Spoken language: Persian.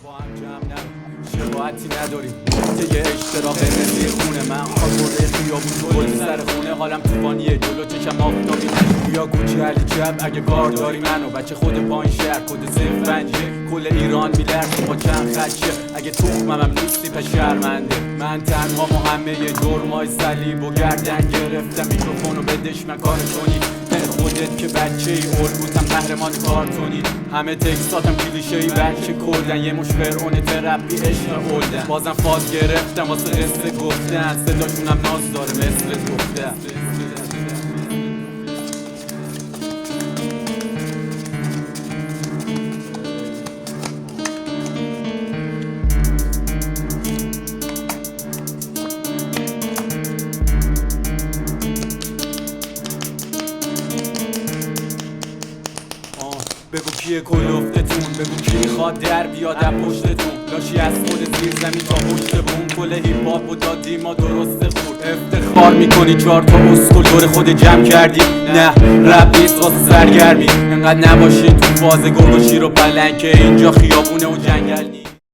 با هم جمع نمیم شباهتی نداریم نقطه اشتراک رسی خونه من خواهد برده خیابون گل سر خونه حالم توفانیه جلو چشم آفتابی بیا کوچه علی جب اگه کار داری منو بچه خود پایین شهر کد 05 کل ایران میلرزه با چند خدشه اگه تخمم نیستی پس شرمنده من تنها و همه جرمای صلیب و گردن گرفتم میکروفونو بدش من کار کنی خودت که بچه ای اولگوتم قهرمان کارتونی همه تکساتم کلیشه‌ای بچه کردن یه مش فرعون ترپی عشق اولدن بازم فاز گرفتم واسه قصه گفتن صداشونم ناز داره مثل گفتن بگو کیه کلوفتتون بگو کی میخواد در بیاد از پشتتون لاشی از خود زیر زمین تا پشت بون کل هیپ هاپ و دادی ما درسته خورد افتخار میکنی 4 تا اسکول دور خود جمع کردی نه رپ نیست واسه سرگرمی انقدر نباشی تو فاز گرگ و شیر و پلنگ که اینجا خیابونه و جنگل نیست